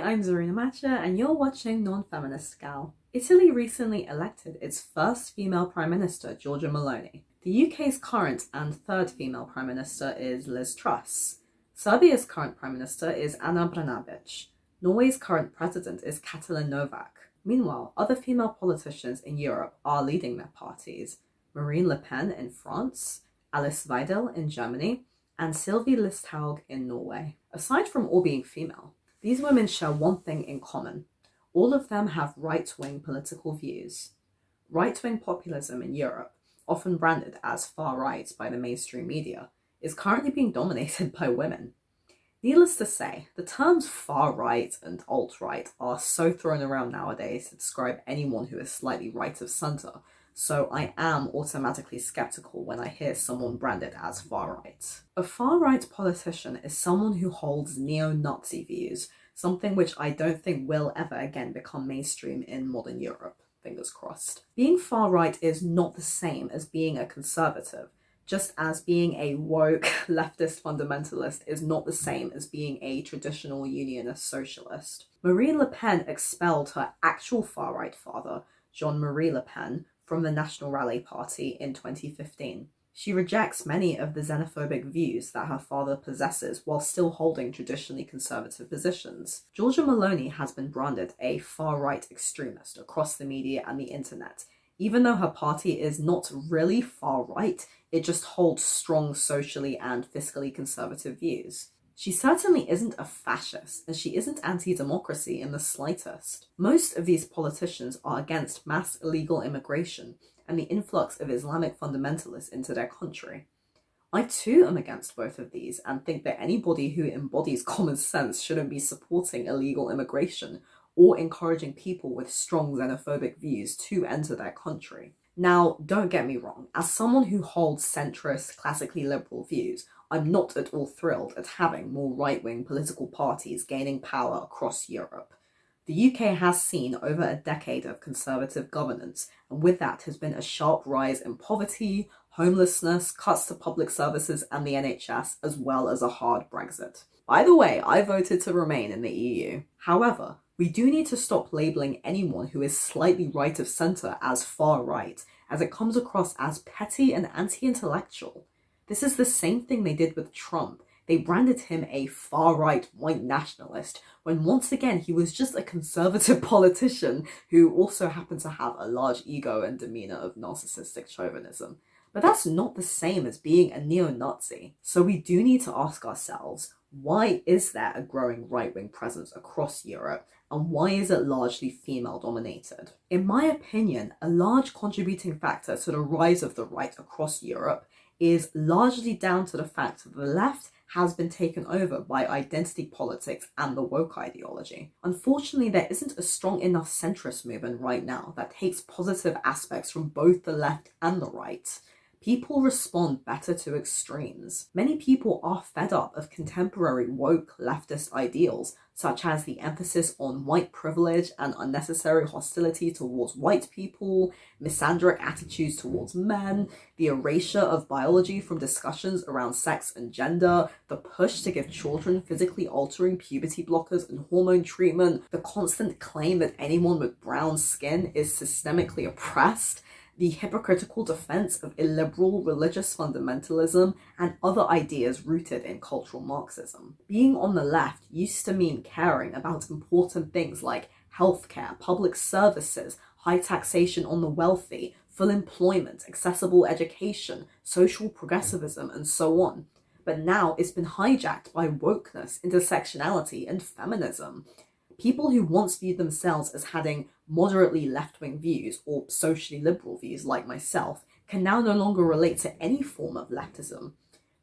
I'm Zorina Matcha and you're watching Non-Feminist Gal. Italy recently elected its first female Prime Minister, Giorgia Meloni. The UK's current and third female Prime Minister is Liz Truss. Serbia's current Prime Minister is Ana Brnabić. Norway's current President is Katalin Novák. Meanwhile, other female politicians in Europe are leading their parties. Marine Le Pen in France, Alice Weidel in Germany, and Sylvi Listhaug in Norway. Aside from all being female, these women share one thing in common. All of them have right-wing political views. Right-wing populism in Europe, often branded as far-right by the mainstream media, is currently being dominated by women. Needless to say, the terms far-right and alt-right are so thrown around nowadays to describe anyone who is slightly right of centre, so I am automatically skeptical when I hear someone branded as far-right. A far-right politician is someone who holds neo-Nazi views, something which I don't think will ever again become mainstream in modern Europe, fingers crossed. Being far-right is not the same as being a conservative, just as being a woke leftist fundamentalist is not the same as being a traditional unionist socialist. Marine Le Pen expelled her actual far-right father, Jean-Marie Le Pen, from the National Rally Party in 2015. She rejects many of the xenophobic views that her father possesses while still holding traditionally conservative positions. Giorgia Meloni has been branded a far-right extremist across the media and the internet. Even though her party is not really far-right, it just holds strong socially and fiscally conservative views. She certainly isn't a fascist, and she isn't anti-democracy in the slightest. Most of these politicians are against mass illegal immigration and the influx of Islamic fundamentalists into their country. I too am against both of these and think that anybody who embodies common sense shouldn't be supporting illegal immigration or encouraging people with strong xenophobic views to enter their country. Now, don't get me wrong, as someone who holds centrist, classically liberal views, I'm not at all thrilled at having more right-wing political parties gaining power across Europe. The UK has seen over a decade of conservative governance, and with that has been a sharp rise in poverty, homelessness, cuts to public services and the NHS, as well as a hard Brexit. By the way, I voted to remain in the EU. However, we do need to stop labelling anyone who is slightly right of centre as far right, as it comes across as petty and anti-intellectual. This is the same thing they did with Trump. They branded him a far-right white nationalist, when once again he was just a conservative politician who also happened to have a large ego and demeanour of narcissistic chauvinism. But that's not the same as being a neo-Nazi. So we do need to ask ourselves, why is there a growing right-wing presence across Europe, and why is it largely female-dominated? In my opinion, a large contributing factor to the rise of the right across Europe is largely down to the fact that the left has been taken over by identity politics and the woke ideology. Unfortunately, there isn't a strong enough centrist movement right now that takes positive aspects from both the left and the right. People respond better to extremes. Many people are fed up of contemporary woke leftist ideals, such as the emphasis on white privilege and unnecessary hostility towards white people, misandric attitudes towards men, the erasure of biology from discussions around sex and gender, the push to give children physically altering puberty blockers and hormone treatment, the constant claim that anyone with brown skin is systemically oppressed, the hypocritical defense of illiberal religious fundamentalism, and other ideas rooted in cultural Marxism. Being on the left used to mean caring about important things like healthcare, public services, high taxation on the wealthy, full employment, accessible education, social progressivism, and so on. But now it's been hijacked by wokeness, intersectionality, and feminism. People who once viewed themselves as having moderately left-wing views or socially liberal views like myself can now no longer relate to any form of leftism.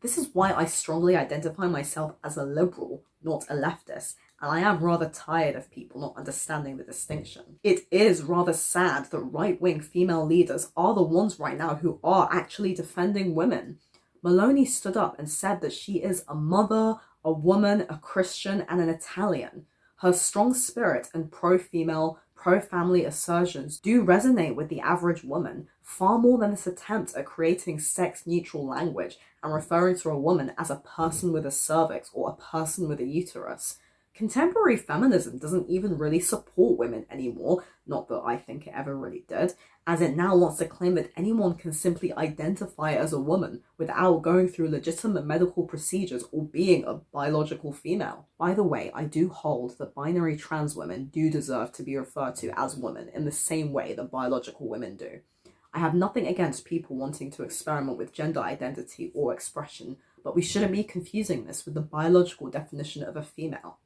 This is why I strongly identify myself as a liberal, not a leftist, and I am rather tired of people not understanding the distinction. It is rather sad that right-wing female leaders are the ones right now who are actually defending women. Meloni stood up and said that she is a mother, a woman, a Christian, and an Italian. Her strong spirit and pro-female, pro-family assertions do resonate with the average woman far more than this attempt at creating sex-neutral language and referring to a woman as a person with a cervix or a person with a uterus. Contemporary feminism doesn't even really support women anymore, not that I think it ever really did, as it now wants to claim that anyone can simply identify as a woman without going through legitimate medical procedures or being a biological female. By the way, I do hold that binary trans women do deserve to be referred to as women in the same way that biological women do. I have nothing against people wanting to experiment with gender identity or expression, but we shouldn't be confusing this with the biological definition of a female.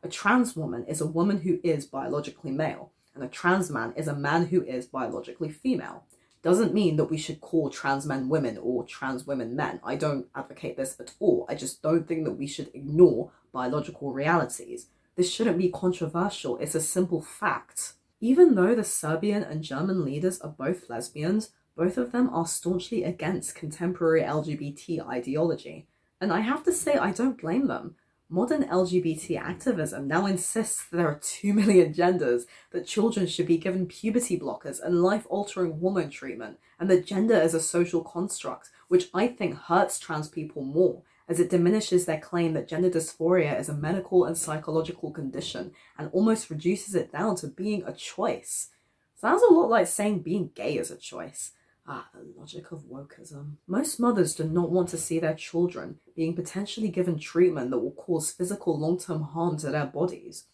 A trans woman is a woman who is biologically male, and a trans man is a man who is biologically female. Doesn't mean that we should call trans men women or trans women men. I don't advocate this at all. I just don't think that we should ignore biological realities. This shouldn't be controversial. It's a simple fact. Even though the Serbian and German leaders are both lesbians, both of them are staunchly against contemporary LGBT ideology. And I have to say, I don't blame them. Modern LGBT activism now insists that there are 2 million genders, that children should be given puberty blockers and life-altering hormone treatment, and that gender is a social construct, which I think hurts trans people more, as it diminishes their claim that gender dysphoria is a medical and psychological condition, and almost reduces it down to being a choice. Sounds a lot like saying being gay is a choice. The logic of wokeism. Most mothers do not want to see their children being potentially given treatment that will cause physical long-term harm to their bodies.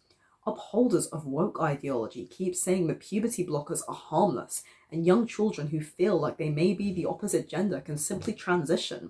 Upholders of woke ideology keep saying that puberty blockers are harmless, and young children who feel like they may be the opposite gender can simply transition.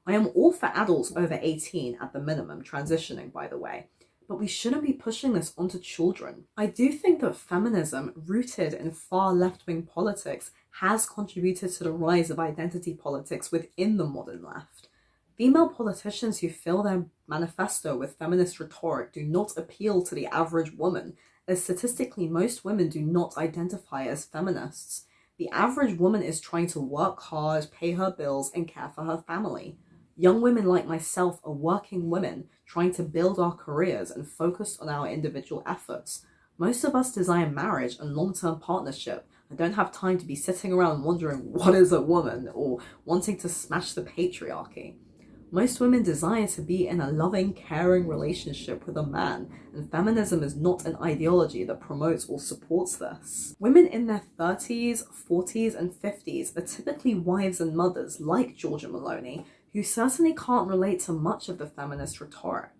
I am all for adults over 18 at the minimum transitioning, by the way, but we shouldn't be pushing this onto children. I do think that feminism, rooted in far left-wing politics, has contributed to the rise of identity politics within the modern left. Female politicians who fill their manifesto with feminist rhetoric do not appeal to the average woman, as statistically most women do not identify as feminists. The average woman is trying to work hard, pay her bills, and care for her family. Young women like myself are working women trying to build our careers and focus on our individual efforts. Most of us desire marriage and long-term partnership and don't have time to be sitting around wondering what is a woman or wanting to smash the patriarchy. Most women desire to be in a loving, caring relationship with a man, and feminism is not an ideology that promotes or supports this. Women in their 30s, 40s, and 50s are typically wives and mothers like Giorgia Meloni, who certainly can't relate to much of the feminist rhetoric.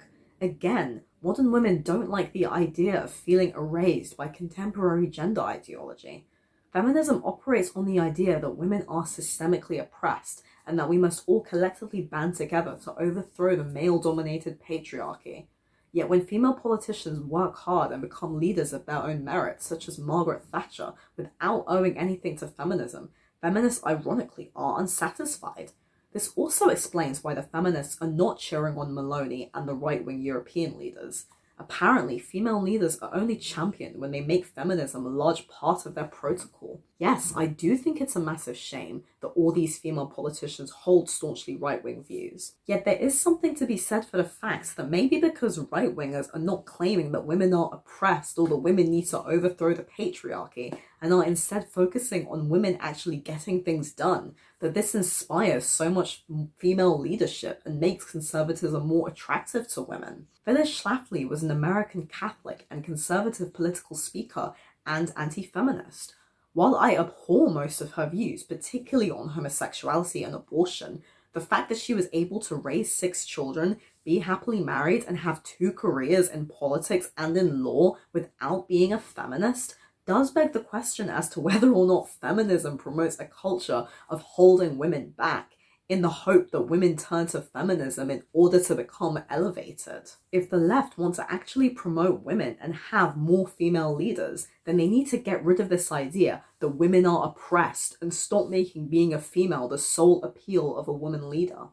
Again, modern women don't like the idea of feeling erased by contemporary gender ideology. Feminism operates on the idea that women are systemically oppressed and that we must all collectively band together to overthrow the male-dominated patriarchy. Yet when female politicians work hard and become leaders of their own merit, such as Margaret Thatcher, without owing anything to feminism, feminists ironically are unsatisfied. This also explains why the feminists are not cheering on Meloni and the right-wing European leaders. Apparently, female leaders are only championed when they make feminism a large part of their protocol. Yes, I do think it's a massive shame that all these female politicians hold staunchly right-wing views. Yet there is something to be said for the fact that maybe because right-wingers are not claiming that women are oppressed or that women need to overthrow the patriarchy and are instead focusing on women actually getting things done, that this inspires so much female leadership and makes conservatism more attractive to women. Phyllis Schlafly was an American Catholic and conservative political speaker and anti-feminist. While I abhor most of her views, particularly on homosexuality and abortion, the fact that she was able to raise 6 children, be happily married, and have 2 careers in politics and in law without being a feminist does beg the question as to whether or not feminism promotes a culture of holding women back in the hope that women turn to feminism in order to become elevated. If the left want to actually promote women and have more female leaders, then they need to get rid of this idea that women are oppressed and stop making being a female the sole appeal of a woman leader.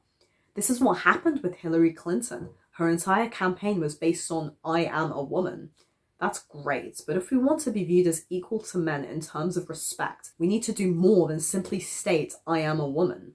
This is what happened with Hillary Clinton. Her entire campaign was based on "I am a woman." That's great, but if we want to be viewed as equal to men in terms of respect, we need to do more than simply state "I am a woman."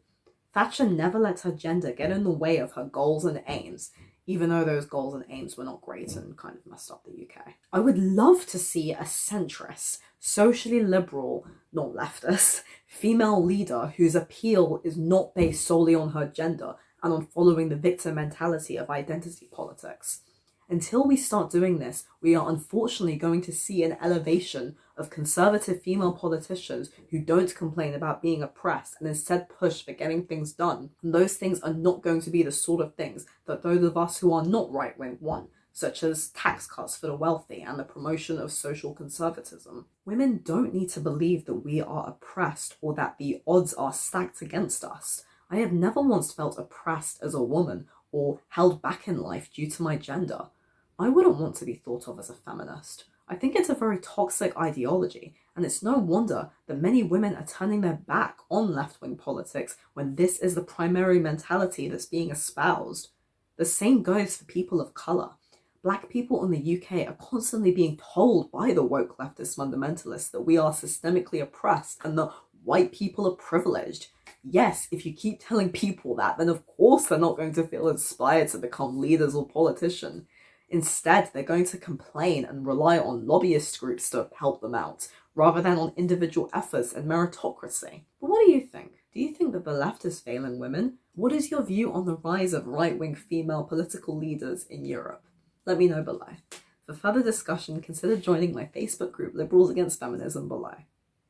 Thatcher never let her gender get in the way of her goals and aims, even though those goals and aims were not great and kind of messed up the UK. I would love to see a centrist, socially liberal, not leftist, female leader whose appeal is not based solely on her gender and on following the victim mentality of identity politics. Until we start doing this, we are unfortunately going to see an elevation of conservative female politicians who don't complain about being oppressed and instead push for getting things done. And those things are not going to be the sort of things that those of us who are not right-wing want, such as tax cuts for the wealthy and the promotion of social conservatism. Women don't need to believe that we are oppressed or that the odds are stacked against us. I have never once felt oppressed as a woman or held back in life due to my gender. I wouldn't want to be thought of as a feminist. I think it's a very toxic ideology, and it's no wonder that many women are turning their back on left-wing politics when this is the primary mentality that's being espoused. The same goes for people of colour. Black people in the UK are constantly being told by the woke leftist fundamentalists that we are systemically oppressed and that white people are privileged. Yes, if you keep telling people that, then of course they're not going to feel inspired to become leaders or politicians. Instead, they're going to complain and rely on lobbyist groups to help them out, rather than on individual efforts and meritocracy. But what do you think? Do you think that the left is failing women? What is your view on the rise of right-wing female political leaders in Europe? Let me know below. For further discussion, consider joining my Facebook group Liberals Against Feminism below.